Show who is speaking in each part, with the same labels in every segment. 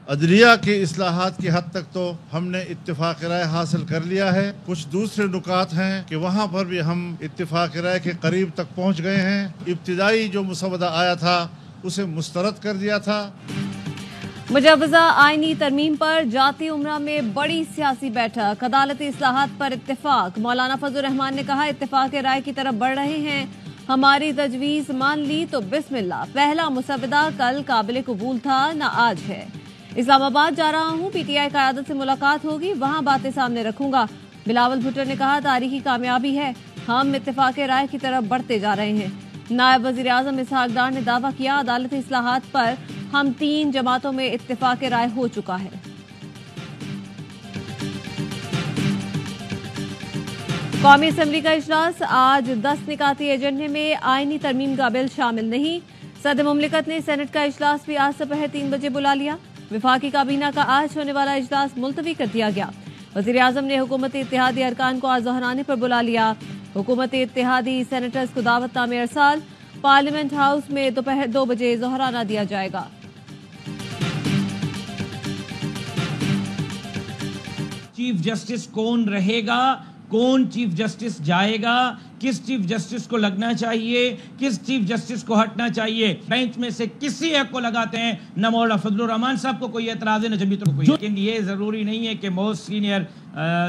Speaker 1: अदलिया के इस्लाहात की हद तक तो हमने इत्तेफाक राय हासिल कर लिया है। कुछ दूसरे नुकात हैं कि वहाँ पर भी हम इत्तेफाक राय के करीब तक पहुँच गए हैं। इब्तिदाई जो मुसवदा आया था उसे मुस्तरद कर दिया था।
Speaker 2: मुजव्वज़ा आईनी तरमीम पर जाती उमरा में बड़ी सियासी बैठक, अदालती इस्लाहात पर इत्तेफाक। मौलाना फजल रहमान ने कहा, इत्तेफाक राय की तरफ बढ़ रहे हैं, हमारी तजवीज़ मान ली तो बिस्मिल्लाह। पहला मुसवदा कल काबिल कबूल था, न आज है। इस्लामाबाद जा रहा हूँ, पीटीआई क़यादत से मुलाकात होगी, वहाँ बातें सामने रखूंगा। बिलावल भुट्टो ने कहा, तारीखी कामयाबी है, हम इत्तेफाक राय की तरफ बढ़ते जा रहे हैं। नायब वज़ीर आज़म इसहाक डार ने दावा किया, अदालती इस्लाहात पर हम 3 जमातों में इत्तेफाक राय हो चुका है। कौमी असम्बली का इजलास आज 10 निकाती एजेंडे में आईनी तरमीम का बिल शामिल नहीं। सदर मुमलिकत ने सेनेट का इजलास भी आज दोपहर 3 बजे बुला लिया। विफाकी काबीना का आज होने वाला इजलास मुलतवी कर दिया गया। वज़ीर आज़म ने हुकूमती इत्तेहादी अरकान को आज दोहराने पर बुला लिया। हुकूमती इत्तेहादी सेनेटर्स को दावतनामे अरसाल। पार्लियामेंट हाउस में दोपहर 2 बजे दोहराना दिया जाएगा।
Speaker 3: चीफ जस्टिस कौन रहेगा, कौन चीफ जस्टिस जाएगा, किस चीफ जस्टिस को लगना चाहिए, किस चीफ जस्टिस को हटना चाहिए, बेंच में से किसी एक को लगाते हैं। न मौलाना फजल रहमान साहब को कोई एतराज है, न जमीयत को कोई। लेकिन ये जरूरी नहीं है कि मोस्ट सीनियर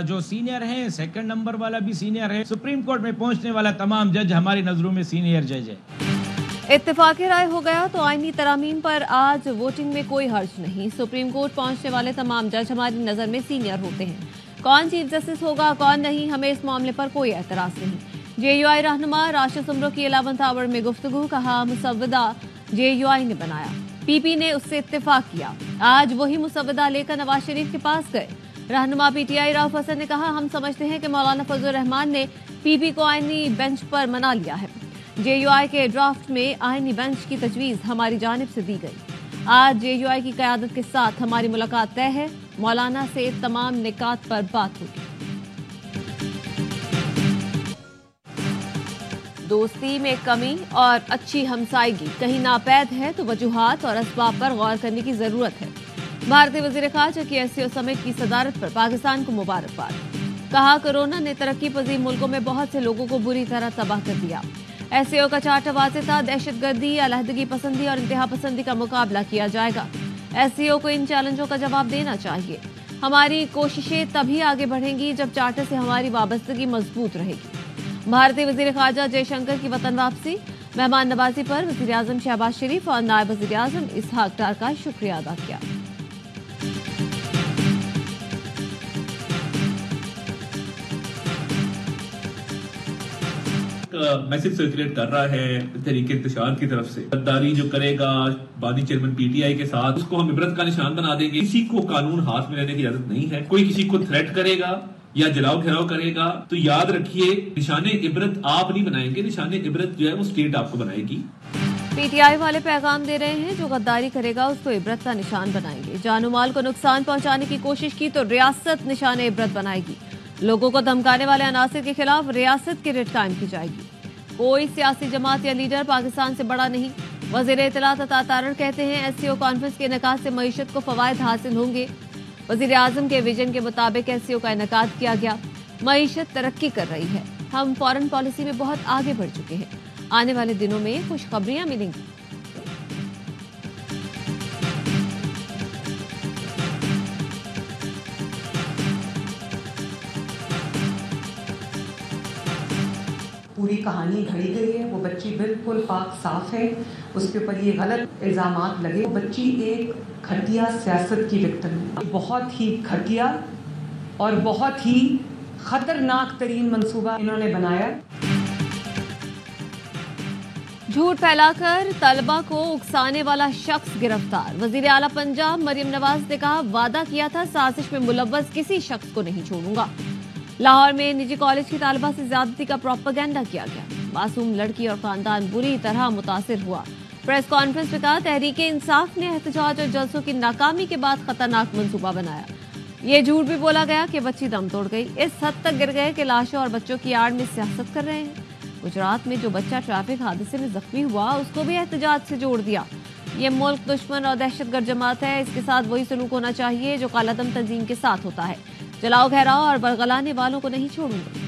Speaker 3: जो सीनियर है, सेकंड नंबर वाला भी सीनियर है। सुप्रीम कोर्ट में पहुंचने वाला तमाम जज हमारी नजरों में सीनियर जज है।
Speaker 2: इत्तेफाक राय हो गया तो आईनी तरामीम पर आज वोटिंग में कोई हर्ज नहीं। सुप्रीम कोर्ट पहुंचने वाले तमाम जज हमारी नजर में सीनियर होते हैं। कौन चीफ जस्टिस होगा, कौन नहीं, हमें इस मामले पर कोई एतराज नहीं। जेयूआई रहनुमा राशिद सुमरो की 11th आवर में गुफ्तगू, कहा मुसवदा जेयूआई ने बनाया, पीपी ने उससे इत्तेफाक किया। आज वही मुसवदा लेकर नवाज शरीफ के पास गए। रहनुमा पीटीआई राउफ हसन ने कहा, हम समझते हैं कि मौलाना फजल रहमान ने पीपी को आईनी बेंच पर मना लिया है। जेयूआई के ड्राफ्ट में आईनी बेंच की तजवीज़ हमारी जानिब से दी गई। आज जेयूआई की क़यादत के साथ हमारी मुलाकात तय है। मौलाना से तमाम निकात पर बात होगी। दोस्ती में कमी और अच्छी हमसायगी कहीं नापैद है तो वजूहात और असबाब पर गौर करने की जरूरत है। भारतीय वज़ीर ख़ारजा की एससीओ समिट की सदारत पर पाकिस्तान को मुबारकबाद। कहा, कोरोना ने तरक्की पजीर मुल्कों में बहुत से लोगों को बुरी तरह तबाह कर दिया। एससीओ का चार्टर वाज़ेह था, दहशतगर्दी, अलहदगी पसंदी और इंतहा पसंदी का मुकाबला किया जाएगा। एससीओ को इन चैलेंजों का जवाब देना चाहिए। हमारी कोशिशें तभी आगे बढ़ेंगी जब चार्टर से हमारी वाबस्तगी मजबूत रहेगी। भारतीय वज़ीर ख़ारजा जयशंकर की वतन वापसी, मेहमान नवाजी पर वज़ीर आज़म शहबाज शरीफ और नायब वज़ीर आज़म इसहाक डार का शुक्रिया अदा किया।
Speaker 4: मैसेज सर्कुलेट कर रहा है तहरीक इंतशार की तरफ से, गद्दारी जो करेगा बादी चेयरमैन पीटीआई के साथ, उसको हम इबरत का निशान बना देंगे। किसी को कानून हाथ में लेने की इजाजत नहीं है। कोई किसी को थ्रेट करेगा या जलाओ घेराव करेगा तो याद रखिए, निशाने इबरत आप नहीं बनाएंगे, निशाने इबरत जो है वो स्टेट आपको बनाएगी।
Speaker 2: पीटीआई वाले पैगाम दे रहे हैं, जो गद्दारी करेगा उसको इबरत का निशान बनाएंगे। जानो माल को नुकसान पहुंचाने की कोशिश की तो रियासत निशाने इबरत बनाएगी। लोगों को धमकाने वाले अनासिर के खिलाफ रियासत की रिट कायम की जाएगी। कोई सियासी जमात या लीडर पाकिस्तान से बड़ा नहीं। वज़ीर इत्तलात अता तारड़ कहते हैं, एससीओ कॉन्फ्रेंस के इनेकाद से मईशत को फवायद हासिल होंगे। वज़ीर आज़म के विजन के मुताबिक एससीओ का इनेकाद किया गया। मईशत तरक्की कर रही है, हम फॉरेन पॉलिसी में बहुत आगे बढ़ चुके हैं। आने वाले दिनों में खुशखबरियां मिलेंगी।
Speaker 5: पूरी कहानी घड़ी गई है। वो बच्ची बिल्कुल पाक साफ है, उसके ऊपर ये गलत इल्ज़ामात लगे। वो बच्ची एक घटिया सियासत की विक्टिम है, बहुत ही घटिया और बहुत ही खतरनाक तरीन मंसूबा इन्होंने बनाया।
Speaker 2: झूठ फैलाकर तलबा को उकसाने वाला शख्स गिरफ्तार। वजीर आला पंजाब मरियम नवाज ने कहा, वादा किया था साजिश में मुलव्वस किसी शख्स को नहीं छोड़ूंगा। लाहौर में निजी कॉलेज की तालिबा से ज्यादती का प्रोपेगेंडा किया गया। मासूम लड़की और खानदान बुरी तरह मुतासिर हुआ। प्रेस कॉन्फ्रेंस में कहा, तहरीक इंसाफ ने एहतजाज और जलसों की नाकामी के बाद खतरनाक मंसूबा बनाया। ये झूठ भी बोला गया कि बच्ची दम तोड़ गई। इस हद तक गिर गए कि लाशों और बच्चों की आड़ में सियासत कर रहे हैं। गुजरात में जो बच्चा ट्रैफिक हादसे में जख्मी हुआ, उसको भी एहतजाज से जोड़ दिया। ये मुल्क दुश्मन और दहशतगर्द जमात है, इसके साथ वही सलूक होना चाहिए जो कालादम तंजीम के साथ होता है। जलाओ घेराओ और बरगलाने वालों को नहीं छोड़ूंगा।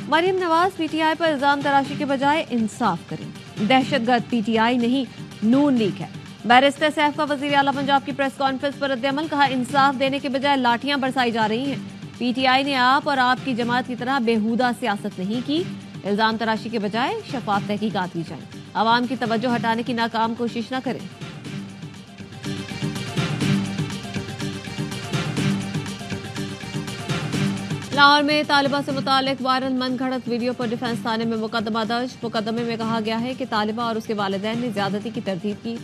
Speaker 2: मरियम नवाज पीटीआई पर इल्जाम तराशी के बजाय इंसाफ करें। दहशतगर्द पीटीआई नहीं, नून लीग है। बैरिस्टर सैफ का वजीर आला पंजाब की प्रेस कॉन्फ्रेंस पर रद्द-ए-अमल, कहा इंसाफ देने के बजाय लाठियां बरसाई जा रही हैं। पीटीआई ने आप और आपकी जमात की तरह बेहुदा सियासत नहीं की। इल्जाम तराशी के बजाय शफाफ तहकीकात की जाए। आवाम की तवज्जो हटाने की नाकाम कोशिश न करें। लाहौर में तालिबा से मुतालिक वायरल मनगढ़ंत वीडियो पर डिफेंस थाने में मुकदमा दर्ज। मुकदमे में कहा गया है कि तालिबा और उसके वालिदैन ने ज्यादती की तरदीद की।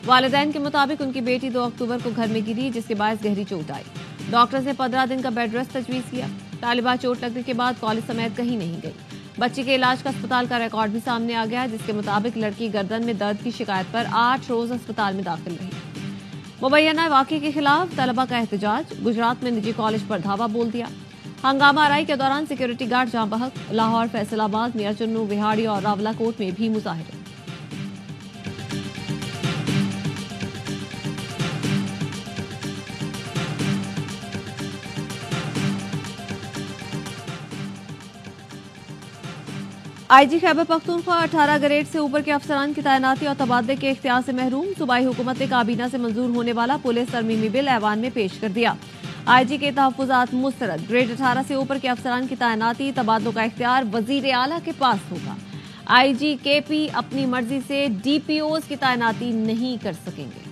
Speaker 2: वालिदैन के मुताबिक उनकी बेटी 2 अक्टूबर को घर में गिरी, जिसके बायस गहरी चोट आई। डॉक्टर्स ने 15 दिन का बेड रेस्ट तजवीज किया। तालिबा चोट लगने के बाद कॉलेज समेत कहीं नहीं गई। बच्ची के इलाज का अस्पताल का रिकॉर्ड भी सामने आ गया, जिसके मुताबिक लड़की गर्दन में दर्द की शिकायत पर 8 रोज अस्पताल में दाखिल रही। मुबैना वाक़े के खिलाफ तलबा का एहतजाज। गुजरात में निजी कॉलेज पर धावा बोल दिया। हंगामा आराई के दौरान सिक्योरिटी गार्ड जहां बहक। लाहौर, फैसलाबाद, मियां चुन्नू, विहाड़ी और रावलाकोट में भी मुजाहिरे। आईजी खैबर पख्तूनख्वा 18 ग्रेड से ऊपर के अफसरान की तैनाती और तबादले के इख्तियार से महरूम। सूबाई हुकूमत ने काबीना से मंजूर होने वाला पुलिस तरमीमी बिल ऐवान में पेश कर दिया। आईजी के तहफ्फुज़ात मुस्तरद। ग्रेड 18 से ऊपर के अफसरान की तैनाती तबादलों का इख्तियार वजीर आला के पास होगा। आईजी केपी अपनी मर्जी से डीपीओज की तैनाती नहीं कर सकेंगे।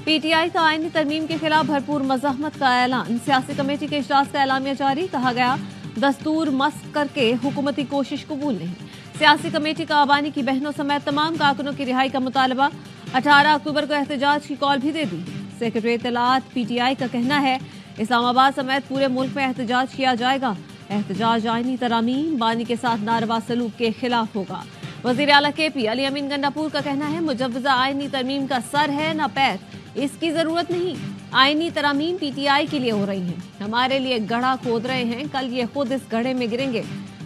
Speaker 2: पीटीआई का आईनी तरमीम के खिलाफ भरपूर मज़ाहमत का ऐलान। सियासी कमेटी के इजलास का एलामिया जारी। कहा गया दस्तूर मस्क करके हुकूमती कोशिश कबूल नहीं। सियासी कमेटी का आबानी की बहनों समेत तमाम कारकुनों की रिहाई का मुतालबा। 18 अक्टूबर को एहतजाज की कॉल भी दे दी। सेक्रेटरी इत्तलात पीटीआई का कहना है इस्लामाबाद समेत पूरे मुल्क में एहतजाज किया जाएगा। एहतजाज आईनी तरामीम बानी के साथ नारवा सलूक के खिलाफ होगा। वजीर आला केपी अली अमीन गंडापुर का कहना है मुजव्वजा आईनी तरमीम का सर है न पैर, इसकी जरूरत नहीं। आईनी तरामीम पीटीआई के लिए हो रही हैं। हमारे लिए गढ़ा खोद रहे हैं, कल ये खुद इस गढ़े में गिरेंगे।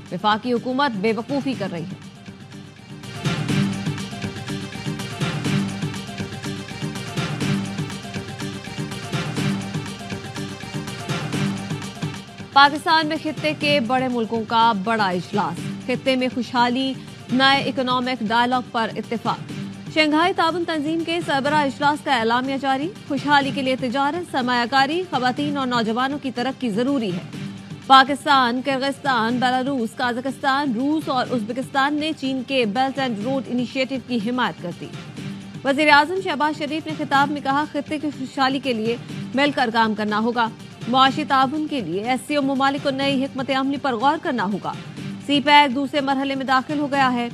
Speaker 2: वफाकी हुकूमत बेवकूफी कर रही है। पाकिस्तान में खित्ते के बड़े मुल्कों का बड़ा इजलास। खित्ते में खुशहाली, नए इकोनॉमिक डायलॉग पर इत्तेफाक। शंघाई ताउन तंजीम के सरबराह इजलास का एलामिया जारी। खुशहाली के लिए तिजारत, सरमायाकारी, खवातीन और नौजवानों की तरक्की जरूरी है। पाकिस्तान, किर्गिस्तान, बेलारूस, काजाकिस्तान, रूस और उज्बेकिस्तान ने चीन के बेल्ट एंड रोड इनिशिएटिव की हिमायत कर दी। वजीर आजम शहबाज शरीफ ने खिताब में कहा खित्ते की खुशहाली के लिए मिलकर काम करना होगा। मुआशी ताउन के लिए एससीओ ममालिक को नई हिकमत अमली पर गौर करना होगा। सीपैक दूसरे मरहले में दाखिल हो गया है।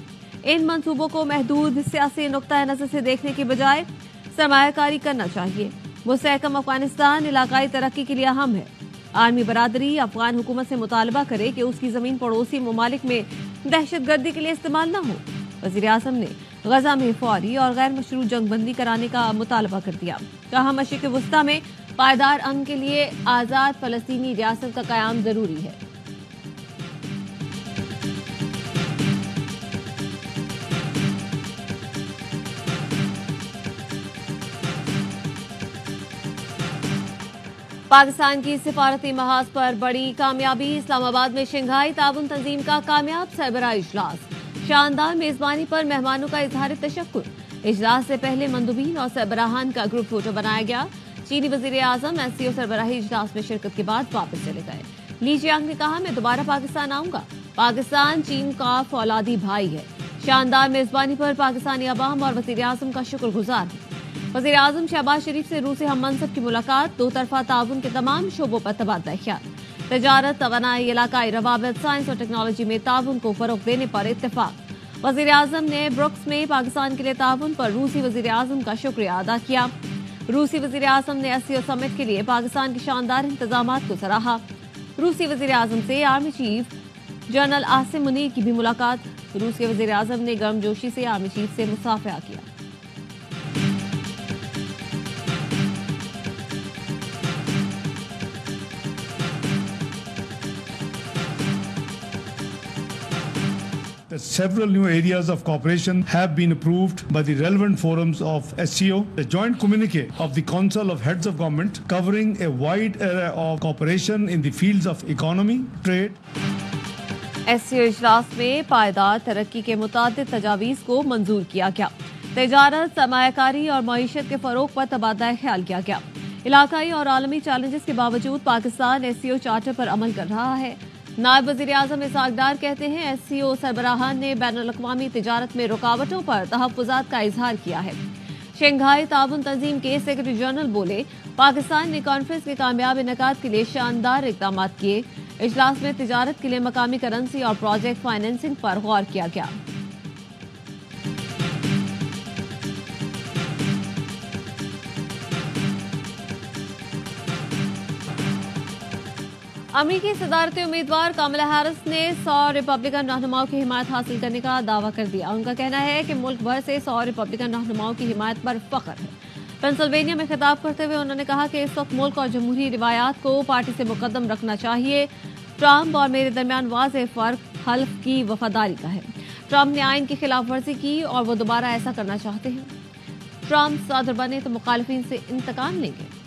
Speaker 2: इन मंसूबों को महदूद सियासी नुक्ता नजर से देखने के बजाय सरमायाकारी करना चाहिए। मुस्तहकम अफगानिस्तान इलाकाई तरक्की के लिए अहम है। आर्मी बरादरी अफगान हुकूमत से मुतालबा करे कि उसकी जमीन पड़ोसी ममालिक में दहशतगर्दी के लिए इस्तेमाल न हो। वजीर आजम ने गजा में फौरी और गैर मशरूत जंगबंदी कराने का मुतालबा कर दिया। कहा मशरिक़ वस्ता में पायदार अमन के लिए आज़ाद फलस्तीनी रियासत का क़याम जरूरी है। पाकिस्तान की सिफारती महाज पर बड़ी कामयाबी। इस्लामाबाद में शंघाई ताउन तंजीम का कामयाब सरबराह इजलास। शानदार मेजबानी पर मेहमानों का इजहार तशक्कुर। इजलास से पहले मंदुबीन और सरबराहान का ग्रुप फोटो बनाया गया। चीनी वजीर आजम एससीओ सरबराही इजलास में शिरकत के बाद वापस चले गए। ली जियांग ने कहा मैं दोबारा पाकिस्तान आऊंगा। पाकिस्तान चीन का फौलादी भाई है। शानदार मेजबानी पर पाकिस्तानी अवाम और वजीर आजम का शुक्रगुजार है। वजीर आजम शहबाज शरीफ से रूसी हम मनसब की मुलाकात। 2 तरफा ताउन के तमाम शोबों पर तबादला ख्याल। तजारत, तवानाई, इलाकाई रवाबित, साइंस और टेक्नोलॉजी में ताउन को फरोग देने पर इत्तेफाक। वजीर आजम ने ब्रुक्स में पाकिस्तान के लिए ताउन पर रूसी वजीर आजम का शुक्रिया अदा किया। रूसी वजीर आजम ने एससीओ समिट के लिए पाकिस्तान के शानदार इंतजामात को सराहा। रूसी वजीर आजम से army chief general Asim Munir की भी मुलाकात। रूस के वजीर आजम ने गर्मजोशी से आर्मी चीफ से मुसाफिया किया।
Speaker 6: several new areas of cooperation have been approved by the relevant forums of SCO. The joint communique of the Council of Heads of Government covering a wide array of cooperation in the fields of economy, trade.
Speaker 2: SCO इजलास में पायदार तरक्की के मुताबिक तजावीज़ को मंजूर किया गया। तिजारत, सरमायाकारी और मईशत के फरोग पर तबादला ख्याल किया गया। इलाकाई और आलमी चैलेंजेस के बावजूद पाकिस्तान SCO चार्टर पर अमल कर रहा है। नायब वज़ीर-ए-आज़म इसाक डार कहते हैं SCO सरबराहान ने बैनुल-अक़वामी तिजारत में रुकावटों पर तहफ़्फ़ुज़ात का इजहार किया है। शंघाई ताउन तंजीम के सेक्रेटरी जनरल बोले, पाकिस्तान ने कॉन्फ्रेंस के कामयाब इनेकाद के लिए शानदार इक़दाम किए। इजलास में तिजारत के लिए मकामी करेंसी और प्रोजेक्ट फाइनेंसिंग पर गौर किया गया। अमेरिकी सदारती उम्मीदवार कमला हैरिस ने 100 रिपब्लिकन रहनुमाओं की हिमायत हासिल करने का दावा कर दिया। उनका कहना है कि मुल्क भर से 100 रिपब्लिकन रहनुमाओं की हिमायत पर फख्र है। पेंसिल्वेनिया में खिताब करते हुए उन्होंने कहा कि इस वक्त मुल्क और जमहूरी रिवायात को पार्टी से मुकद्दम रखना चाहिए। ट्रंप और मेरे दरमियान वाज़ेह फर्क हल्फ की वफादारी का है। ट्रंप ने आइन की खिलाफ वर्जी की और वो दोबारा ऐसा करना चाहते हैं। ट्रंप सदर बने तो मुखालिफिन से इंतकाम लेंगे।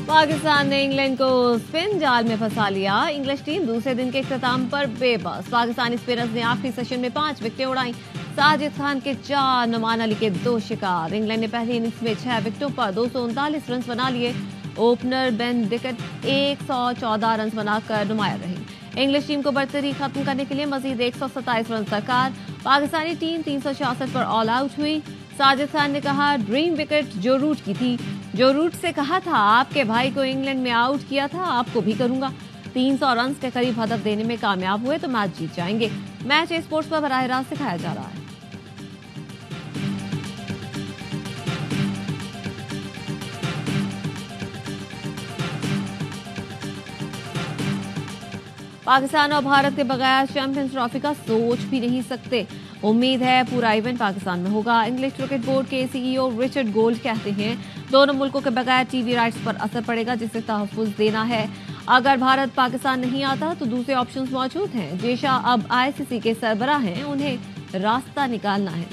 Speaker 2: पाकिस्तान ने इंग्लैंड को स्पिन जाल में फंसा लिया। इंग्लिश टीम दूसरे दिन के इख्तिताम पर बेबस। पाकिस्तानी स्पिनर्स ने आखिरी सेशन में 5 विकेटें उड़ाई। साजिद खान के 4, नुमान अली के 2 शिकार। इंग्लैंड ने पहली इनिंग्स में 6 विकेटों पर 239 रन बना लिए। ओपनर बेन डिकट 114 रन बनाकर नुमाया रही। इंग्लिश टीम को बढ़तरी खत्म करने के लिए मजीद 127 रन दरकार। पाकिस्तानी टीम 366 पर ऑल आउट हुई। साजिद खान ने कहा, ड्रीम विकेट जो रूट की थी। जो रूट से कहा था आपके भाई को इंग्लैंड में आउट किया था, आपको भी करूंगा। 300 रन के करीब हदफ देने में कामयाब हुए तो मैच जीत जाएंगे। मैच स्पोर्ट्स पर बराह रास्त दिखाया जा रहा है। पाकिस्तान और भारत के बगैर चैंपियंस ट्रॉफी का सोच भी नहीं सकते। उम्मीद है पूरा इवेंट पाकिस्तान में होगा। इंग्लिश क्रिकेट बोर्ड के CEO रिचर्ड गोल्ड कहते हैं, दोनों मुल्कों के बगैर टीवी राइट्स पर असर पड़ेगा, जिसे तहफ़्फ़ुज़ देना है। अगर भारत पाकिस्तान नहीं आता तो दूसरे ऑप्शंस मौजूद हैं। जेशा अब ICC के सरबराह हैं, उन्हें रास्ता निकालना है।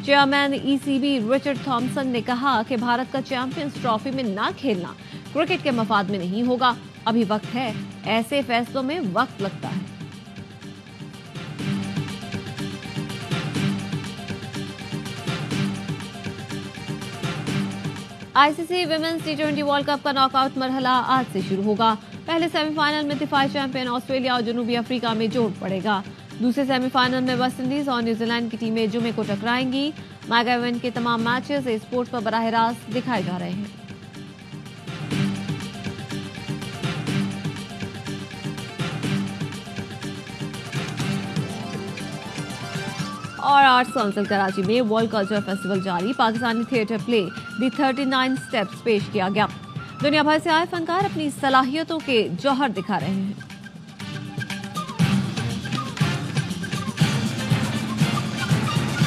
Speaker 2: चेयरमैन ECB रिचर्ड थॉमसन ने कहा कि भारत का चैंपियंस ट्रॉफी में ना खेलना क्रिकेट के मफाद में नहीं होगा। अभी वक्त है, ऐसे फैसलों में वक्त लगता है। ICC women's T20 world cup का नॉकआउट मरहला आज से शुरू होगा। पहले सेमीफाइनल में दिफाई चैंपियन ऑस्ट्रेलिया और जनूबी अफ्रीका में जोड़ पड़ेगा। दूसरे सेमीफाइनल में वेस्टइंडीज और न्यूजीलैंड की टीमें जुमे को टकराएंगी। मेगा इवेंट के तमाम मैचेस स्पोर्ट्स पर बराह रास्त दिखाए जा रहे हैं। और आर्ट्स काउंसिल कराची में वर्ल्ड कल्चर फेस्टिवल जारी। Pakistani theatre play the 39 steps पेश किया गया। दुनिया भर से आए फनकार अपनी सलाहियतों के जौहर दिखा रहे हैं।